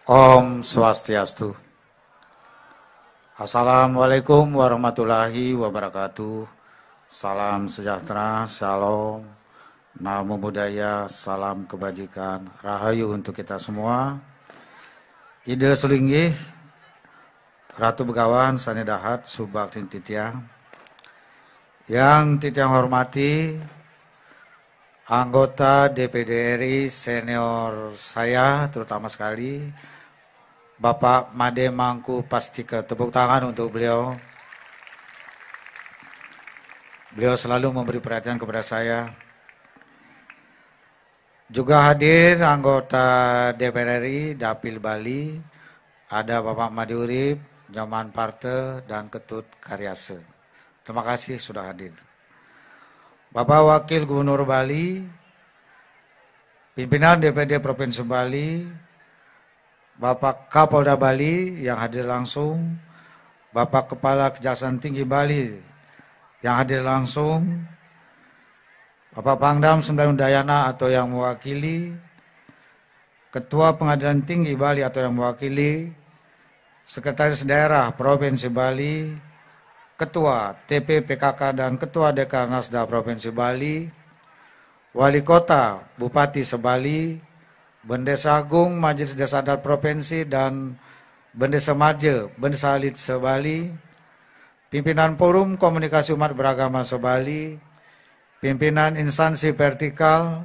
Om Swastiastu. Assalamualaikum warahmatullahi wabarakatuh. Salam sejahtera, shalom, namo buddhaya, salam kebajikan, rahayu untuk kita semua. Ide sulinggih, Ratu Begawan, Sanidahat, Subak Titiang. Yang Titiang hormati, anggota DPD RI senior saya terutama sekali, Bapak Made Mangku Pastika. Tepuk tangan untuk beliau. Beliau selalu memberi perhatian kepada saya. Juga hadir anggota DPR RI Dapil Bali, ada Bapak Made Urip, Nyoman Parte, dan Ketut Karyase. Terima kasih sudah hadir. Bapak Wakil Gubernur Bali, pimpinan DPD Provinsi Bali, Bapak Kapolda Bali yang hadir langsung, Bapak Kepala Kejaksaan Tinggi Bali yang hadir langsung, Bapak Pangdam Sumber Udayana atau yang mewakili, Ketua Pengadilan Tinggi Bali atau yang mewakili, Sekretaris Daerah Provinsi Bali, Ketua TPPKK dan Ketua Dekanasda Provinsi Bali, Wali Kota Bupati Sebali, Bendesa Agung Majelis Desa Adat Provinsi dan Bendesa Madje Bendesa Alit Sebali, pimpinan Forum Komunikasi Umat Beragama Sebali, pimpinan instansi vertikal,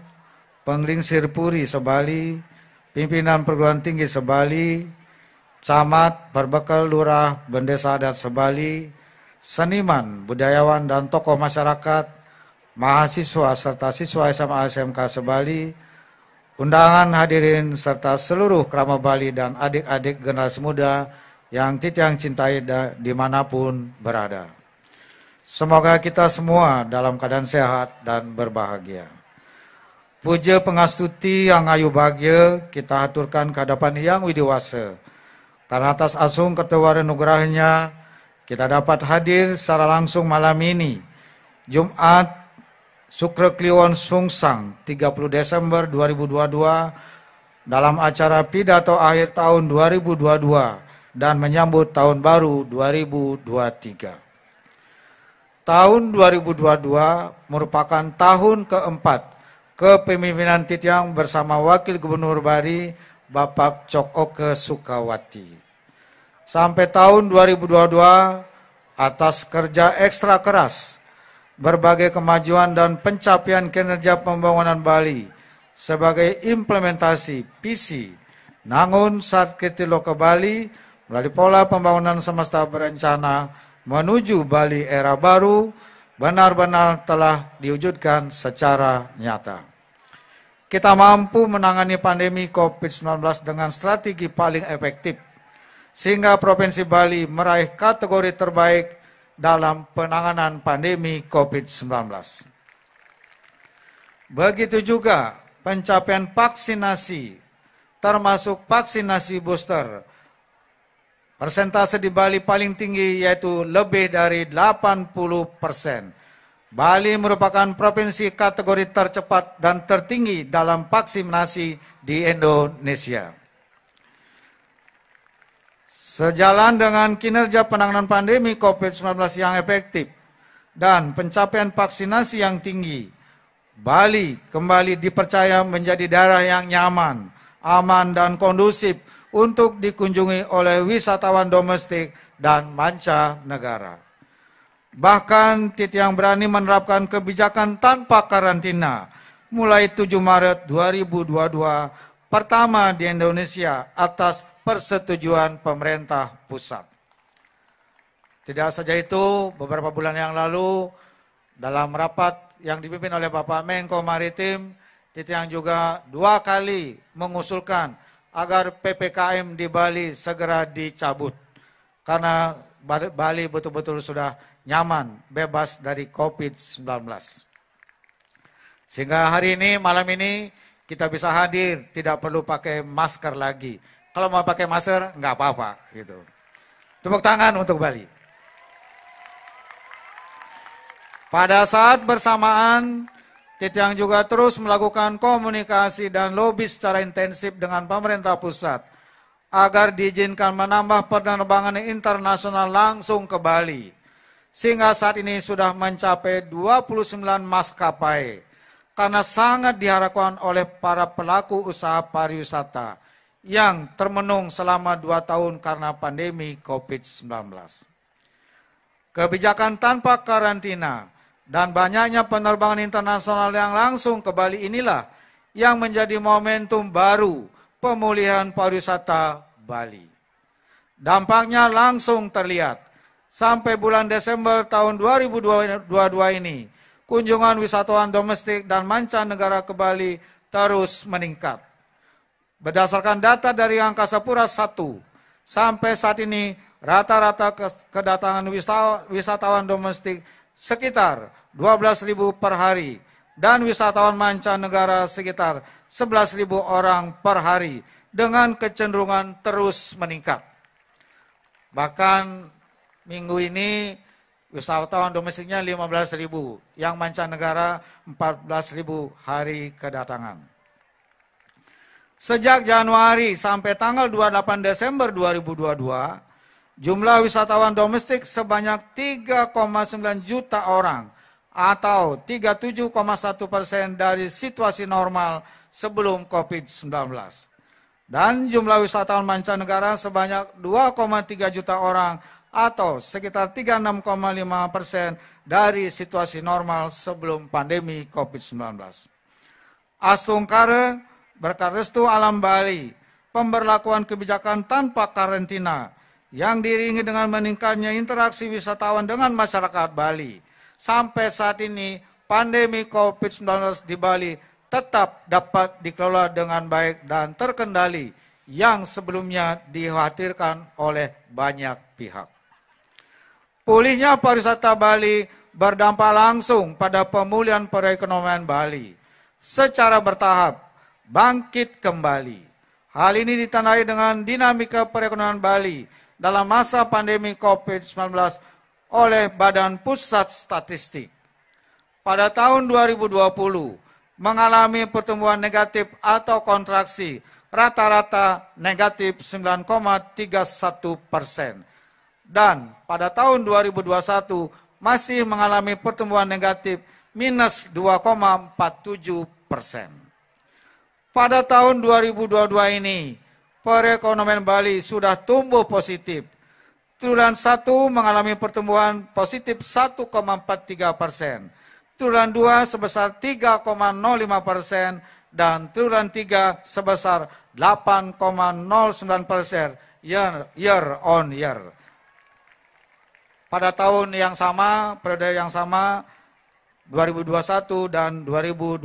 Penglingsir Puri Sebali, pimpinan Perguruan Tinggi Sebali, Camat, Perbekal Lurah, Bendesa Adat Sebali, seniman, budayawan dan tokoh masyarakat, mahasiswa serta siswa SMA SMK Sebali, undangan hadirin serta seluruh kerabat Bali dan adik-adik generasi muda yang Titiang cintai dimanapun berada. Semoga kita semua dalam keadaan sehat dan berbahagia. Puja pengastuti yang ayu bahagia kita haturkan ke hadapan Yang Widiwasa. Karena atas asung ketewaran nugerahnya kita dapat hadir secara langsung malam ini, Jumat Sukra Kliwon Sungsang 30 Desember 2022 dalam acara pidato akhir tahun 2022 dan menyambut tahun baru 2023. Tahun 2022 merupakan tahun keempat kepemimpinan Titiang bersama Wakil Gubernur Bali Bapak Cok Oke Sukawati. Sampai tahun 2022 atas kerja ekstra keras, berbagai kemajuan dan pencapaian kinerja pembangunan Bali sebagai implementasi visi Nangun Satkiti Loka Bali melalui pola pembangunan semesta berencana menuju Bali era baru benar-benar telah diwujudkan secara nyata. Kita mampu menangani pandemi COVID-19 dengan strategi paling efektif sehingga Provinsi Bali meraih kategori terbaik dalam penanganan pandemi COVID-19. Begitu juga pencapaian vaksinasi, termasuk vaksinasi booster. Persentase di Bali paling tinggi yaitu lebih dari 80%. Bali merupakan provinsi kategori tercepat dan tertinggi dalam vaksinasi di Indonesia. Sejalan dengan kinerja penanganan pandemi COVID-19 yang efektif dan pencapaian vaksinasi yang tinggi, Bali kembali dipercaya menjadi daerah yang nyaman, aman, dan kondusif untuk dikunjungi oleh wisatawan domestik dan mancanegara. Bahkan Titiang berani menerapkan kebijakan tanpa karantina mulai 7 Maret 2022 pertama di Indonesia atas persetujuan pemerintah pusat. Tidak saja itu, beberapa bulan yang lalu dalam rapat yang dipimpin oleh Bapak Menko Maritim, Titiang juga 2 kali mengusulkan agar PPKM di Bali segera dicabut. Karena Bali betul-betul sudah nyaman, bebas dari COVID-19. Sehingga hari ini, malam ini, kita bisa hadir, tidak perlu pakai masker lagi. Kalau mau pakai masker, nggak apa-apa. Gitu. Tepuk tangan untuk Bali. Pada saat bersamaan, Titiang juga terus melakukan komunikasi dan lobby secara intensif dengan pemerintah pusat agar diizinkan menambah penerbangan internasional langsung ke Bali. Sehingga saat ini sudah mencapai 29 maskapai. Karena sangat diharapkan oleh para pelaku usaha pariwisata yang termenung selama 2 tahun karena pandemi COVID-19. Kebijakan tanpa karantina dan banyaknya penerbangan internasional yang langsung ke Bali inilah yang menjadi momentum baru pemulihan pariwisata Bali. Dampaknya langsung terlihat. Sampai bulan Desember tahun 2022 ini, kunjungan wisatawan domestik dan mancanegara ke Bali terus meningkat. Berdasarkan data dari Angkasa Pura I, sampai saat ini rata-rata kedatangan wisatawan domestik sekitar 12.000 per hari dan wisatawan mancanegara sekitar 11.000 orang per hari dengan kecenderungan terus meningkat. Bahkan minggu ini wisatawan domestiknya 15.000, yang mancanegara 14.000 hari kedatangan. Sejak Januari sampai tanggal 28 Desember 2022, jumlah wisatawan domestik sebanyak 3,9 juta orang atau 37,1% dari situasi normal sebelum COVID-19. Dan jumlah wisatawan mancanegara sebanyak 2,3 juta orang atau sekitar 36,5% dari situasi normal sebelum pandemi COVID-19. Astungkare berkat restu alam Bali, pemberlakuan kebijakan tanpa karantina yang diiringi dengan meningkatnya interaksi wisatawan dengan masyarakat Bali. Sampai saat ini pandemi COVID-19 di Bali tetap dapat dikelola dengan baik dan terkendali yang sebelumnya dikhawatirkan oleh banyak pihak. Pulihnya pariwisata Bali berdampak langsung pada pemulihan perekonomian Bali secara bertahap bangkit kembali. Hal ini ditandai dengan dinamika perekonomian Bali dalam masa pandemi COVID-19 oleh Badan Pusat Statistik. Pada tahun 2020 mengalami pertumbuhan negatif atau kontraksi rata-rata negatif 9,31%. Dan pada tahun 2021 masih mengalami pertumbuhan negatif minus 2,47%. Pada tahun 2022 ini, perekonomian Bali sudah tumbuh positif. Triwulan 1 mengalami pertumbuhan positif 1,43%. Triwulan 2 sebesar 3,05% dan triwulan 3 sebesar 8,09% year on year. Pada tahun yang sama, periode yang sama, 2021 dan 2022.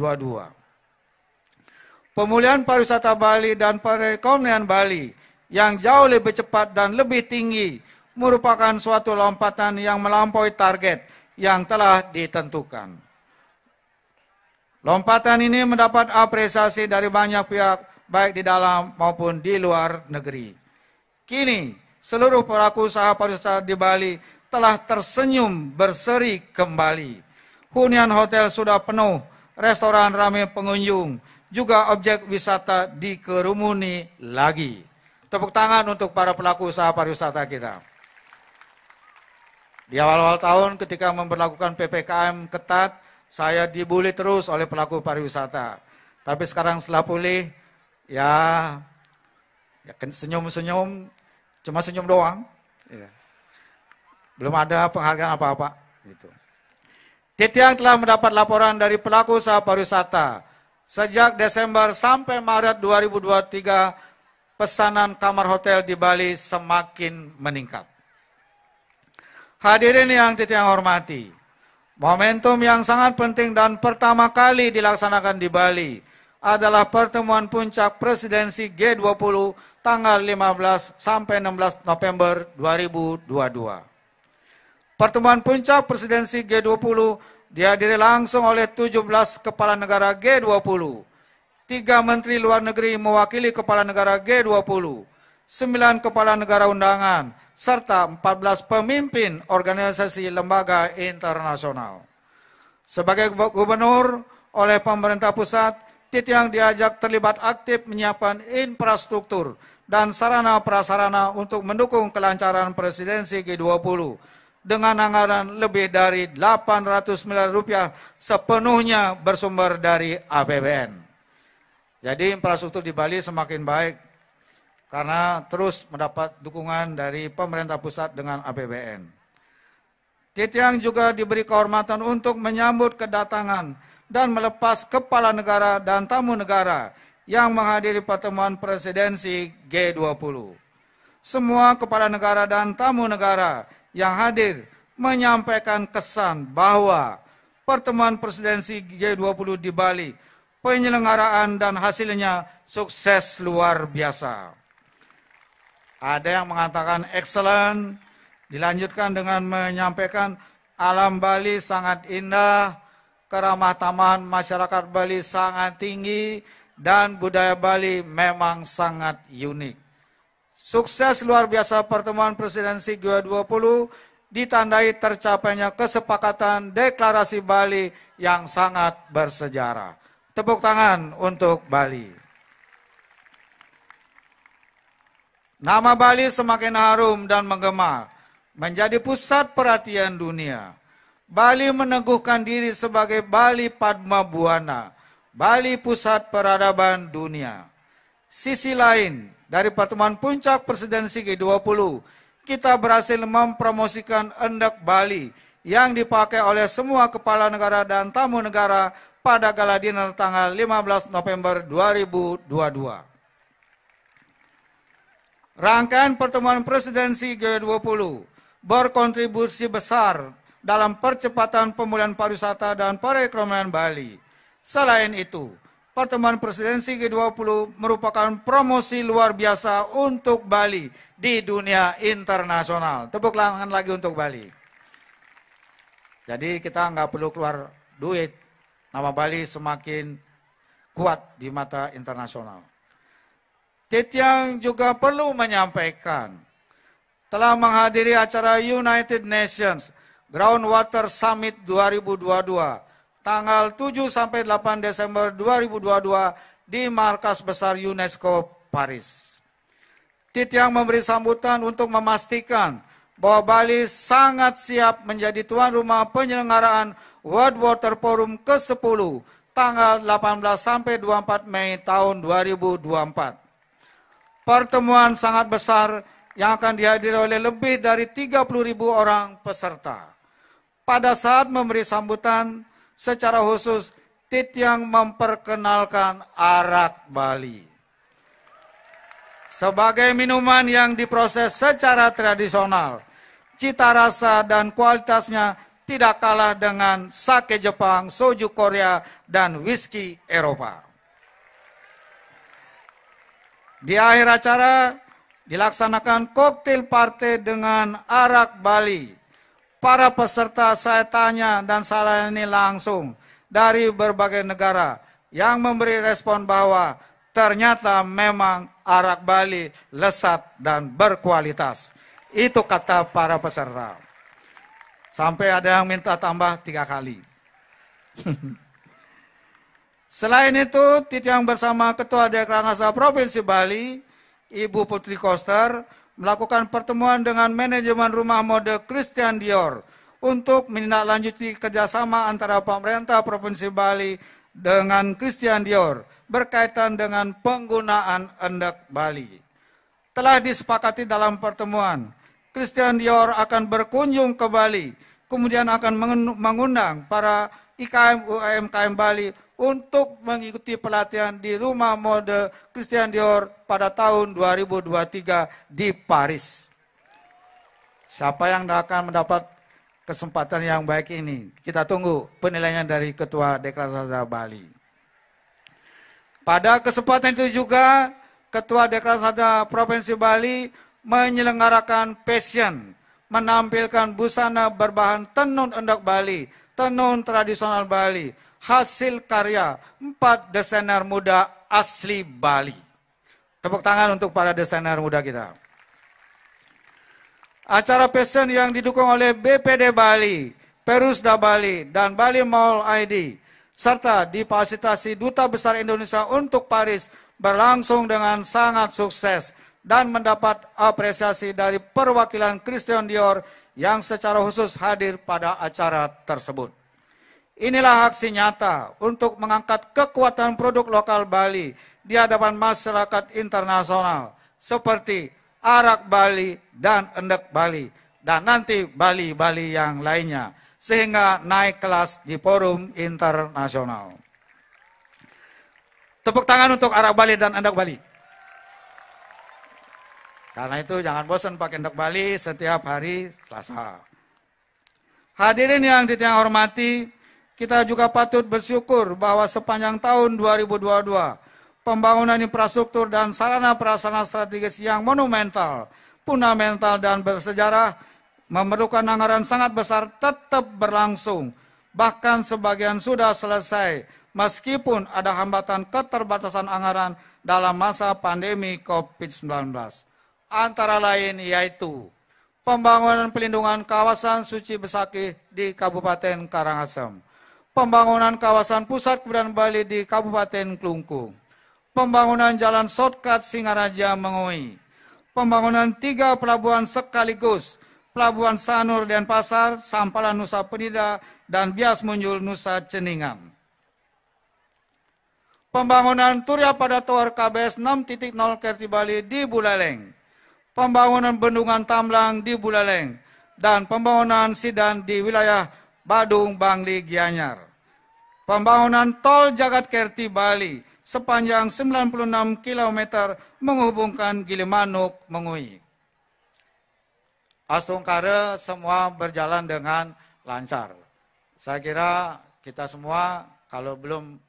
Pemulihan pariwisata Bali dan perekonomian Bali yang jauh lebih cepat dan lebih tinggi merupakan suatu lompatan yang melampaui target yang telah ditentukan. Lompatan ini mendapat apresiasi dari banyak pihak, baik di dalam maupun di luar negeri. Kini, seluruh pelaku usaha pariwisata di Bali telah tersenyum berseri kembali. Hunian hotel sudah penuh, restoran ramai pengunjung, juga objek wisata dikerumuni lagi. Tepuk tangan untuk para pelaku usaha pariwisata kita. Di awal-awal tahun ketika memperlakukan PPKM ketat, saya dibully terus oleh pelaku pariwisata. Tapi sekarang setelah pulih, ya senyum-senyum, cuma senyum doang. Ya. Belum ada penghargaan apa-apa. Gitu. Titiang telah mendapat laporan dari pelaku usaha pariwisata. Sejak Desember sampai Maret 2023, pesanan kamar hotel di Bali semakin meningkat. Hadirin yang Titiang hormati, momentum yang sangat penting dan pertama kali dilaksanakan di Bali adalah pertemuan puncak presidensi G20 tanggal 15 sampai 16 November 2022. Pertemuan puncak presidensi G20 dihadiri langsung oleh 17 kepala negara G20, 3 menteri luar negeri mewakili kepala negara G20, 9 kepala negara undangan, serta 14 pemimpin organisasi lembaga internasional. Sebagai gubernur oleh pemerintah pusat, Titiang diajak terlibat aktif menyiapkan infrastruktur dan sarana prasarana untuk mendukung kelancaran presidensi G20 dengan anggaran lebih dari 800 miliar rupiah sepenuhnya bersumber dari APBN. Jadi infrastruktur di Bali semakin baik karena terus mendapat dukungan dari pemerintah pusat dengan APBN. Titiang juga diberi kehormatan untuk menyambut kedatangan dan melepas kepala negara dan tamu negara yang menghadiri pertemuan presidensi G20. Semua kepala negara dan tamu negara yang hadir menyampaikan kesan bahwa pertemuan presidensi G20 di Bali, penyelenggaraan dan hasilnya sukses luar biasa. Ada yang mengatakan excellent, dilanjutkan dengan menyampaikan alam Bali sangat indah, keramah tamahan masyarakat Bali sangat tinggi, dan budaya Bali memang sangat unik. Sukses luar biasa pertemuan presidensi G20 ditandai tercapainya kesepakatan deklarasi Bali yang sangat bersejarah. Tepuk tangan untuk Bali. Nama Bali semakin harum dan menggema, menjadi pusat perhatian dunia. Bali meneguhkan diri sebagai Bali Padma Buana, Bali pusat peradaban dunia. Sisi lain, dari pertemuan puncak presidensi G20, kita berhasil mempromosikan Endek Bali yang dipakai oleh semua kepala negara dan tamu negara pada gala dinner tanggal 15 November 2022. Rangkaian pertemuan presidensi G20 berkontribusi besar dalam percepatan pemulihan pariwisata dan perekonomian Bali. Selain itu, pertemuan presidensi G20 merupakan promosi luar biasa untuk Bali di dunia internasional. Tepuk tangan lagi untuk Bali. Jadi kita nggak perlu keluar duit, nama Bali semakin kuat di mata internasional. Titiang juga perlu menyampaikan, telah menghadiri acara United Nations Groundwater Summit 2022, tanggal 7-8 Desember 2022 di Markas Besar UNESCO Paris. Titiang memberi sambutan untuk memastikan bahwa Bali sangat siap menjadi tuan rumah penyelenggaraan World Water Forum ke-10 tanggal 18-24 Mei tahun 2024. Pertemuan sangat besar yang akan dihadiri oleh lebih dari 30.000 orang peserta. Pada saat memberi sambutan, secara khusus Titiang memperkenalkan arak Bali. Sebagai minuman yang diproses secara tradisional, cita rasa dan kualitasnya tidak kalah dengan sake Jepang, soju Korea, dan whisky Eropa. Di akhir acara dilaksanakan koktail party dengan arak Bali. Para peserta saya tanya dan salayani langsung dari berbagai negara yang memberi respon bahwa ternyata memang arak Bali lezat dan berkualitas. Itu kata para peserta. Sampai ada yang minta tambah 3 kali. Selain itu, Titiang bersama Ketua Dekranasda Provinsi Bali, Ibu Putri Koster, melakukan pertemuan dengan manajemen rumah mode Christian Dior untuk menindaklanjuti kerjasama antara pemerintah Provinsi Bali dengan Christian Dior berkaitan dengan penggunaan Endek Bali. Telah disepakati dalam pertemuan, Christian Dior akan berkunjung ke Bali, kemudian akan mengundang para IKM UMKM Bali untuk mengikuti pelatihan di rumah mode Christian Dior pada tahun 2023 di Paris. Siapa yang akan mendapat kesempatan yang baik ini? Kita tunggu penilaian dari Ketua Dekranasda Bali. Pada kesempatan itu juga, Ketua Dekranasda Provinsi Bali menyelenggarakan passion, menampilkan busana berbahan tenun endek Bali, tenun tradisional Bali, hasil karya 4 desainer muda asli Bali. Tepuk tangan untuk para desainer muda kita. Acara passion yang didukung oleh BPD Bali, Perusda Bali, dan Bali Mall ID serta difasilitasi Duta Besar Indonesia untuk Paris berlangsung dengan sangat sukses dan mendapat apresiasi dari perwakilan Christian Dior yang secara khusus hadir pada acara tersebut. Inilah aksi nyata untuk mengangkat kekuatan produk lokal Bali di hadapan masyarakat internasional seperti arak Bali dan endek Bali dan nanti Bali-Bali yang lainnya sehingga naik kelas di forum internasional. Tepuk tangan untuk arak Bali dan endek Bali. Karena itu jangan bosan pakai endek Bali setiap hari Selasa. Hadirin yang hormati, kita juga patut bersyukur bahwa sepanjang tahun 2022, pembangunan infrastruktur dan sarana prasarana strategis yang monumental, fundamental dan bersejarah memerlukan anggaran sangat besar tetap berlangsung. Bahkan sebagian sudah selesai, meskipun ada hambatan keterbatasan anggaran dalam masa pandemi COVID-19. Antara lain yaitu pembangunan pelindungan kawasan Suci Besakih di Kabupaten Karangasem, pembangunan kawasan pusat kebudayaan Bali di Kabupaten Klungkung, pembangunan jalan shortcut Singaraja Mengui, pembangunan 3 pelabuhan sekaligus, Pelabuhan Sanur Denpasar, Sampalan Nusa Penida, dan Bias Munjul Nusa Ceningan. Pembangunan Turya pada Tower KBS 6.0 Kerti Bali di Buleleng, pembangunan Bendungan Tamlang di Buleleng, dan pembangunan Sidan di wilayah Badung, Bangli, Gianyar. Pembangunan Tol Jagat Kerti Bali sepanjang 96 km menghubungkan Gilimanuk, Mengui. Astungkare semua berjalan dengan lancar. Saya kira kita semua kalau belum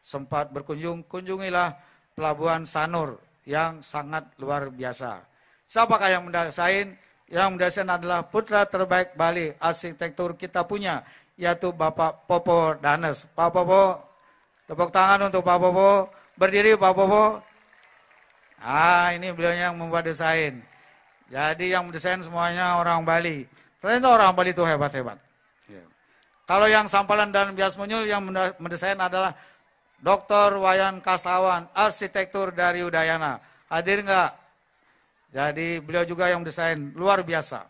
sempat berkunjung, kunjungilah Pelabuhan Sanur yang sangat luar biasa. Siapakah yang mendesain? Yang mendesain adalah putra terbaik Bali, arsitektur kita punya, yaitu Bapak Popo Danes. Pak Popo, tepuk tangan untuk Pak Popo. Berdiri Pak Popo. Ini beliau yang membuat desain. Jadi yang mendesain semuanya orang Bali. Ternyata orang Bali itu hebat-hebat. Kalau yang Sampalan dan Bias Munyul yang mendesain adalah Dr. Wayan Kastawan, arsitektur dari Udayana. Hadir enggak? Jadi beliau juga yang mendesain, luar biasa.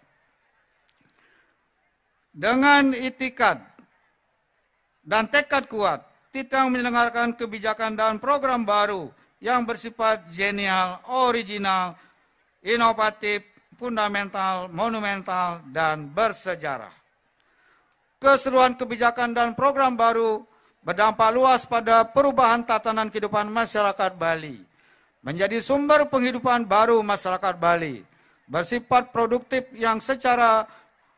Dengan itikad dan tekad kuat, Titang menyelenggarakan kebijakan dan program baru yang bersifat genial, original, inovatif, fundamental, monumental, dan bersejarah. Keseluruhan kebijakan dan program baru berdampak luas pada perubahan tatanan kehidupan masyarakat Bali, menjadi sumber penghidupan baru masyarakat Bali, bersifat produktif yang secara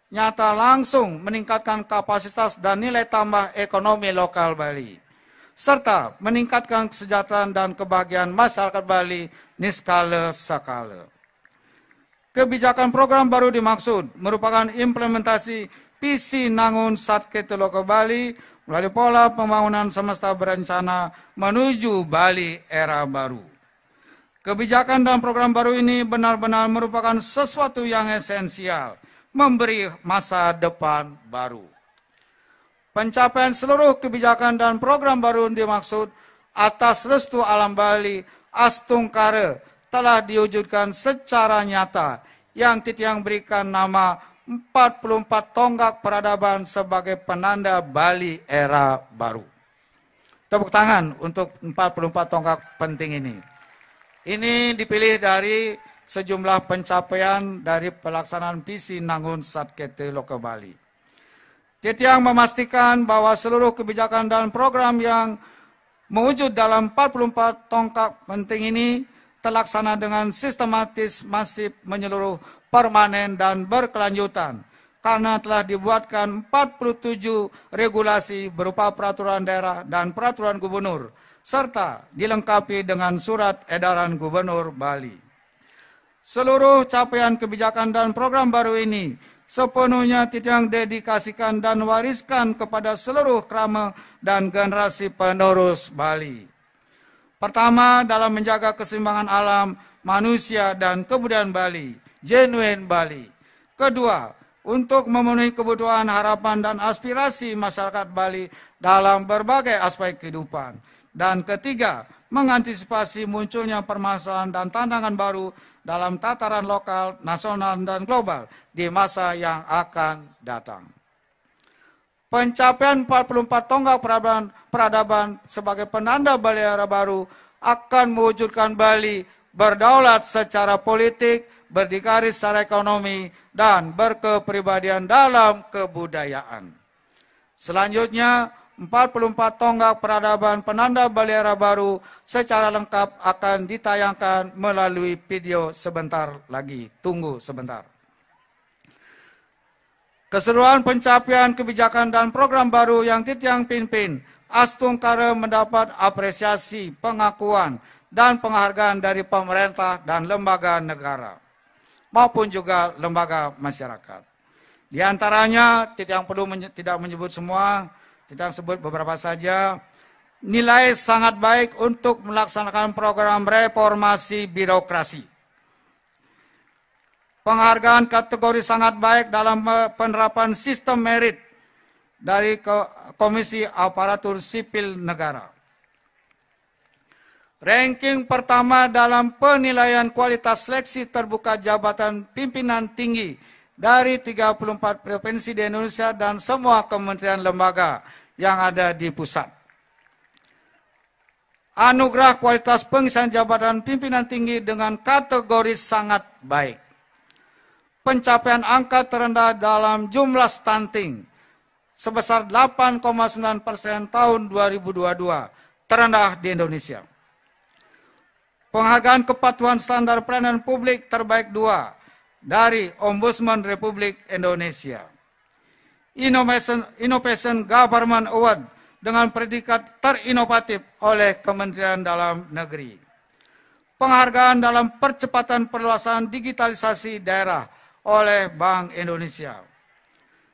nyata langsung meningkatkan kapasitas dan nilai tambah ekonomi lokal Bali, serta meningkatkan kesejahteraan dan kebahagiaan masyarakat Bali niskala sakala. Kebijakan program baru dimaksud merupakan implementasi visi Nangun Satkete Loko Bali melalui pola pembangunan semesta berencana menuju Bali era baru. Kebijakan dan program baru ini benar-benar merupakan sesuatu yang esensial, memberi masa depan baru. Pencapaian seluruh kebijakan dan program baru dimaksud atas restu alam Bali, Astungkare telah diwujudkan secara nyata yang Titiang berikan nama 44 tonggak peradaban sebagai penanda Bali era baru. Tepuk tangan untuk 44 tonggak penting ini. Ini dipilih dari sejumlah pencapaian dari pelaksanaan visi Nangun Satkete Loko Bali. Titiang memastikan bahwa seluruh kebijakan dan program yang mewujud dalam 44 tonggak penting ini terlaksana dengan sistematis, masif, menyeluruh, permanen, dan berkelanjutan karena telah dibuatkan 47 regulasi berupa peraturan daerah dan peraturan gubernur serta dilengkapi dengan surat edaran gubernur Bali. Seluruh capaian kebijakan dan program baru ini sepenuhnya Titiang dedikasikan dan wariskan kepada seluruh krama dan generasi penerus Bali. Pertama, dalam menjaga keseimbangan alam, manusia, dan kebudayaan Bali, genuine Bali. Kedua, untuk memenuhi kebutuhan, harapan, dan aspirasi masyarakat Bali dalam berbagai aspek kehidupan. Dan ketiga, mengantisipasi munculnya permasalahan dan tantangan baru dalam tataran lokal, nasional, dan global di masa yang akan datang. Pencapaian 44 tonggak peradaban sebagai penanda Bali era baru akan mewujudkan Bali berdaulat secara politik, berdikari secara ekonomi, dan berkepribadian dalam kebudayaan. Selanjutnya, 44 tonggak peradaban penanda Bali era baru secara lengkap akan ditayangkan melalui video sebentar lagi. Tunggu sebentar. Keseluruhan pencapaian kebijakan dan program baru yang Titiang pimpin, Astungkara mendapat apresiasi, pengakuan, dan penghargaan dari pemerintah dan lembaga negara, maupun juga lembaga masyarakat. Di antaranya, Titiang perlu tidak menyebut semua, Titiang sebut beberapa saja. Nilai sangat baik untuk melaksanakan program reformasi birokrasi. Penghargaan kategori sangat baik dalam penerapan sistem merit dari Komisi Aparatur Sipil Negara. Ranking pertama dalam penilaian kualitas seleksi terbuka jabatan pimpinan tinggi dari 34 provinsi di Indonesia dan semua kementerian lembaga yang ada di pusat. Anugerah kualitas pengisian jabatan pimpinan tinggi dengan kategori sangat baik. Pencapaian angka terendah dalam jumlah stunting sebesar 8,9% tahun 2022, terendah di Indonesia. Penghargaan kepatuhan standar pelayanan publik terbaik 2 dari Ombudsman Republik Indonesia. Innovation Government Award dengan predikat terinovatif oleh Kementerian Dalam Negeri. Penghargaan dalam percepatan perluasan digitalisasi daerah oleh Bank Indonesia.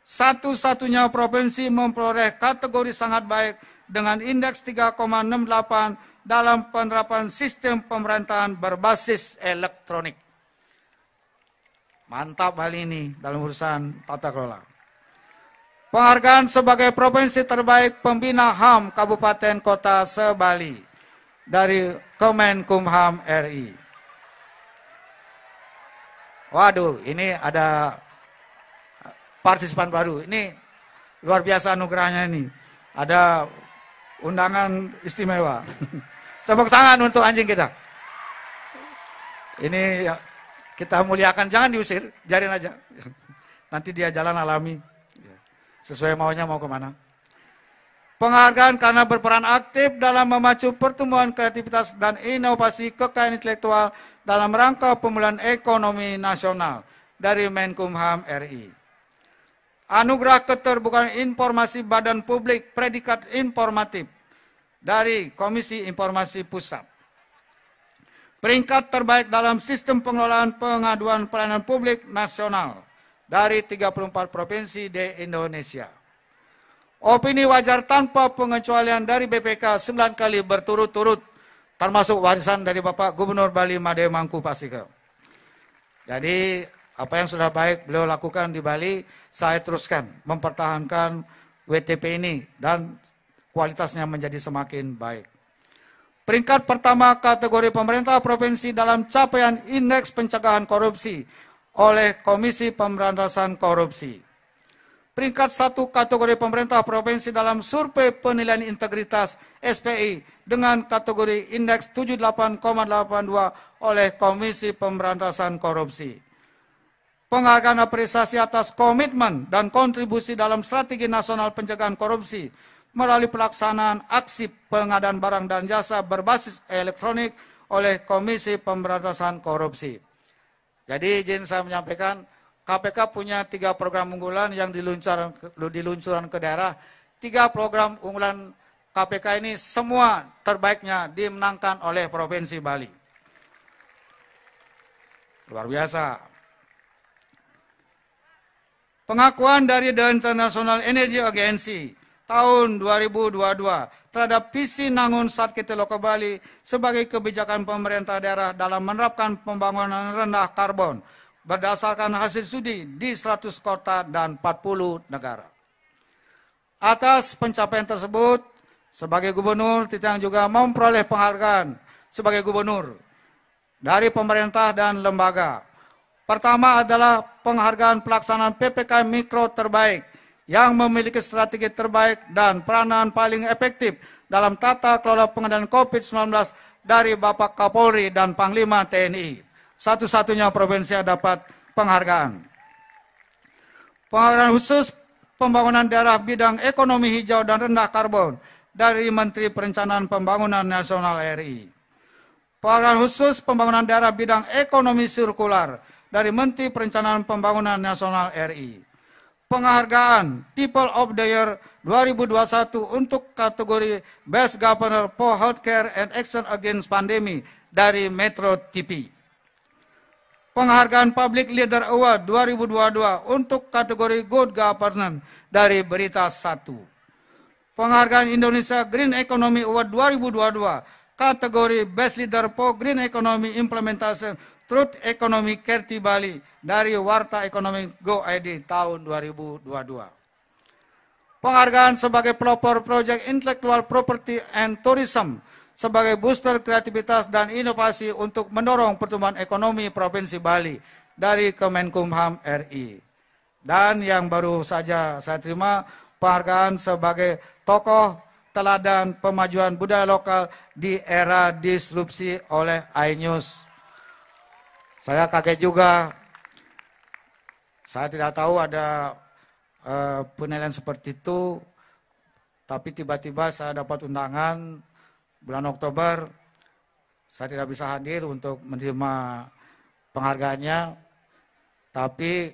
Satu-satunya provinsi memperoleh kategori sangat baik dengan indeks 3,68 dalam penerapan sistem pemerintahan berbasis elektronik. Mantap Bali ini dalam urusan tata kelola. Penghargaan sebagai provinsi terbaik pembina HAM Kabupaten Kota se-Bali dari Kemenkumham RI. Waduh, ini ada partisipan baru. Ini luar biasa anugerahnya ini. Ada undangan istimewa. Tepuk tangan untuk anjing kita. Ini kita muliakan, jangan diusir, biarin aja. Nanti dia jalan alami. Sesuai maunya mau kemana. Penghargaan karena berperan aktif dalam memacu pertumbuhan kreativitas dan inovasi kekayaan intelektual dalam rangka pemulihan ekonomi nasional dari Menkumham RI. Anugerah keterbukaan informasi Badan Publik predikat informatif dari Komisi Informasi Pusat. Peringkat terbaik dalam sistem pengelolaan pengaduan pelayanan publik nasional dari 34 provinsi di Indonesia. Opini wajar tanpa pengecualian dari BPK 9 kali berturut-turut, termasuk warisan dari Bapak Gubernur Bali Made Mangku Pasika. Jadi apa yang sudah baik beliau lakukan di Bali, saya teruskan mempertahankan WTP ini dan kualitasnya menjadi semakin baik. Peringkat pertama kategori pemerintah provinsi dalam capaian indeks pencegahan korupsi oleh Komisi Pemberantasan Korupsi. Peringkat 1 kategori pemerintah provinsi dalam survei penilaian integritas SPI dengan kategori indeks 78,82 oleh Komisi Pemberantasan Korupsi. Penghargaan apresiasi atas komitmen dan kontribusi dalam strategi nasional pencegahan korupsi melalui pelaksanaan aksi pengadaan barang dan jasa berbasis elektronik oleh Komisi Pemberantasan Korupsi. Jadi izin saya menyampaikan, KPK punya 3 program unggulan yang diluncurkan ke daerah. 3 program unggulan KPK ini semua terbaiknya dimenangkan oleh Provinsi Bali. Luar biasa. Pengakuan dari The International Energy Agency tahun 2022 terhadap visi Nangun Satkiti Loka Bali sebagai kebijakan pemerintah daerah dalam menerapkan pembangunan rendah karbon, berdasarkan hasil studi di 100 kota dan 40 negara. Atas pencapaian tersebut, sebagai gubernur, Titiang juga memperoleh penghargaan sebagai gubernur dari pemerintah dan lembaga. Pertama adalah penghargaan pelaksanaan PPKM Mikro terbaik yang memiliki strategi terbaik dan peranan paling efektif dalam tata kelola pengendalian COVID-19 dari Bapak Kapolri dan Panglima TNI. Satu-satunya provinsi yang dapat penghargaan. Penghargaan khusus pembangunan daerah bidang ekonomi hijau dan rendah karbon dari Menteri Perencanaan Pembangunan Nasional RI. Penghargaan khusus pembangunan daerah bidang ekonomi sirkular dari Menteri Perencanaan Pembangunan Nasional RI. Penghargaan People of the Year 2021 untuk kategori Best Governor for Healthcare and Action Against Pandemic dari Metro TV. Penghargaan Public Leader Award 2022 untuk kategori Good Governance dari Berita 1. Penghargaan Indonesia Green Economy Award 2022 kategori Best Leader for Green Economy Implementation Truth Economy Kerti Bali dari Warta Ekonomi Go ID tahun 2022. Penghargaan sebagai pelopor proyek Intellectual Property and Tourism sebagai booster kreativitas dan inovasi untuk mendorong pertumbuhan ekonomi Provinsi Bali dari Kemenkumham RI. Dan yang baru saja saya terima penghargaan sebagai tokoh teladan pemajuan budaya lokal di era disrupsi oleh iNews. Saya kaget juga, saya tidak tahu ada penilaian seperti itu, tapi tiba-tiba saya dapat undangan bulan Oktober, saya tidak bisa hadir untuk menerima penghargaannya, tapi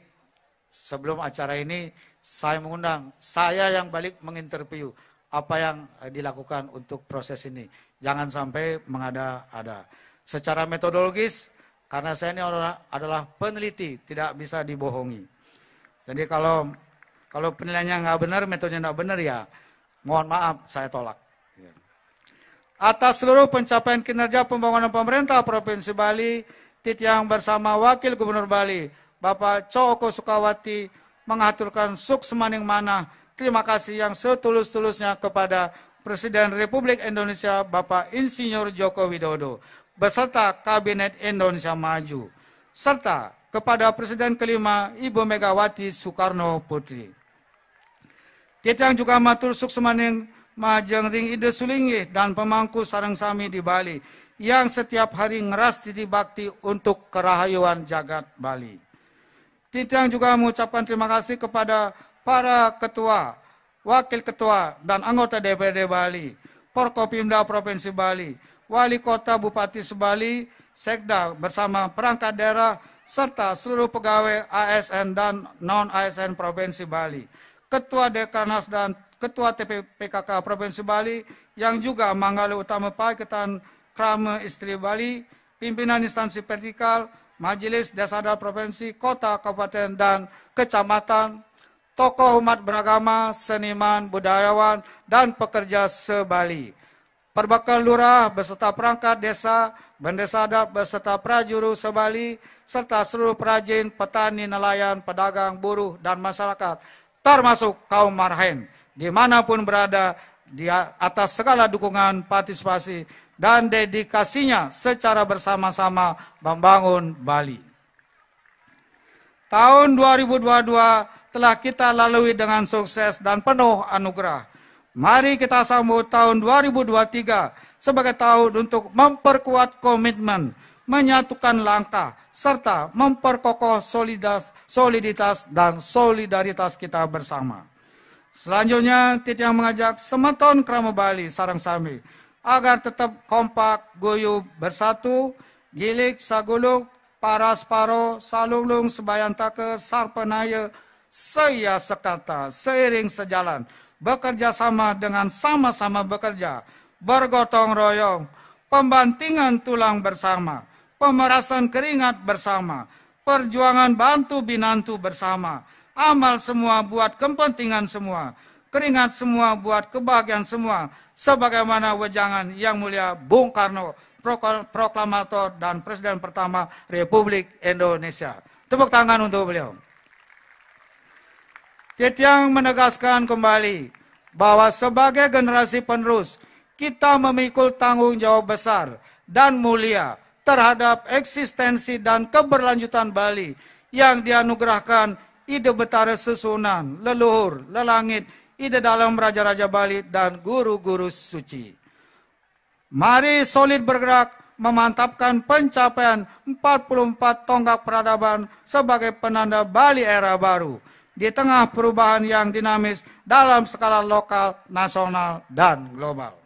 sebelum acara ini saya mengundang, saya yang balik menginterview apa yang dilakukan untuk proses ini. Jangan sampai mengada-ada. Secara metodologis, karena saya ini adalah peneliti, tidak bisa dibohongi. Jadi kalau penilaiannya nggak benar, metodenya nggak benar ya, mohon maaf, saya tolak. Atas seluruh pencapaian kinerja pembangunan pemerintah Provinsi Bali, Titiang bersama Wakil Gubernur Bali, Bapak Coko Sukawati, mengaturkan suksemaning manah terima kasih yang setulus-tulusnya kepada Presiden Republik Indonesia Bapak Insinyur Joko Widodo, beserta Kabinet Indonesia Maju, serta kepada Presiden kelima Ibu Megawati Soekarno Putri. Titiang juga matur suksemaning Majeng Ring Ide Sulingih dan pemangku sarang sami di Bali yang setiap hari ngeras titi bakti untuk kerahayuan jagat Bali. Titiang juga mengucapkan terima kasih kepada para ketua, wakil ketua dan anggota DPRD Bali, Forkopimda Provinsi Bali, Wali Kota Bupati Sebali, Sekda bersama perangkat daerah serta seluruh pegawai ASN dan non-ASN Provinsi Bali, Ketua Dekarnas dan Ketua TPPKK Provinsi Bali yang juga Manggala Utama Paiketan Krama Istri Bali, pimpinan instansi vertikal, Majelis Desa Adat Provinsi, Kota, Kabupaten, dan Kecamatan, tokoh umat beragama, seniman, budayawan, dan pekerja se-Bali, Perbekal Lurah beserta perangkat desa, Bendesa Adat beserta prajuru se-Bali, serta seluruh perajin, petani, nelayan, pedagang, buruh, dan masyarakat, termasuk kaum marhaen, dimanapun berada, di atas segala dukungan, partisipasi, dan dedikasinya secara bersama-sama membangun Bali. Tahun 2022 telah kita lalui dengan sukses dan penuh anugerah. Mari kita sambut tahun 2023 sebagai tahun untuk memperkuat komitmen, menyatukan langkah, serta memperkokoh soliditas dan solidaritas kita bersama. Selanjutnya, Titiang mengajak semeton Krama Bali Sarang Sami agar tetap kompak, guyup, bersatu, gilik, saguluk, paras paro, salulung, sebayantake, sarpenaya, seya sekata, seiring sejalan, bekerja sama dengan sama-sama bekerja, bergotong royong, pembantingan tulang bersama, pemerasan keringat bersama, perjuangan bantu binantu bersama, amal semua buat kepentingan semua, keringat semua buat kebahagiaan semua, sebagaimana wejangan Yang Mulia Bung Karno, proklamator dan Presiden pertama Republik Indonesia. Tepuk tangan untuk beliau. Titiang menegaskan kembali bahwa sebagai generasi penerus, kita memikul tanggung jawab besar dan mulia terhadap eksistensi dan keberlanjutan Bali yang dianugerahkan ide Betara Susunan, leluhur, lelangit, ide dalam Raja-Raja Bali dan guru-guru suci. Mari solid bergerak memantapkan pencapaian 44 tonggak peradaban sebagai penanda Bali era baru di tengah perubahan yang dinamis dalam skala lokal, nasional, dan global.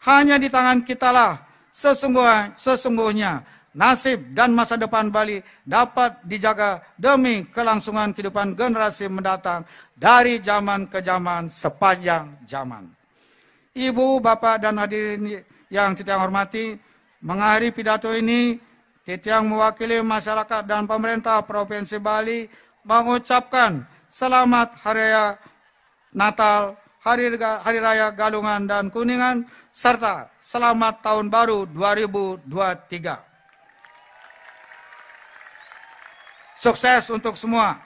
Hanya di tangan kitalah sesungguhnya nasib dan masa depan Bali dapat dijaga demi kelangsungan kehidupan generasi mendatang dari zaman ke zaman sepanjang zaman. Ibu, Bapak, dan hadirin yang Titiang hormati, mengakhiri pidato ini, Titiang mewakili masyarakat dan pemerintah Provinsi Bali mengucapkan selamat Hari Raya Natal, Hari Raya Galungan dan Kuningan, serta selamat Tahun Baru 2023. Sukses untuk semua.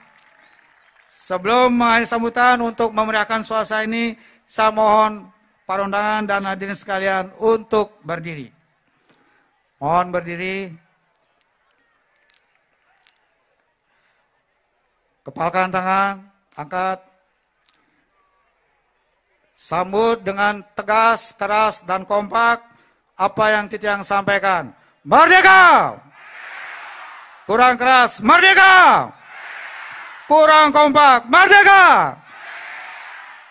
Sebelum mengakhiri sambutan untuk memeriahkan suasana ini, saya mohon para undangan dan hadirin sekalian untuk berdiri. Mohon berdiri. Kepalkan tangan, angkat. Sambut dengan tegas, keras, dan kompak apa yang Titiang sampaikan. Merdeka! Kurang keras, merdeka! Kurang kompak, merdeka!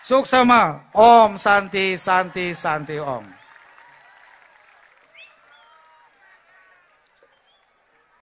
Suksema, Om Santi, Santi, Santi, Om.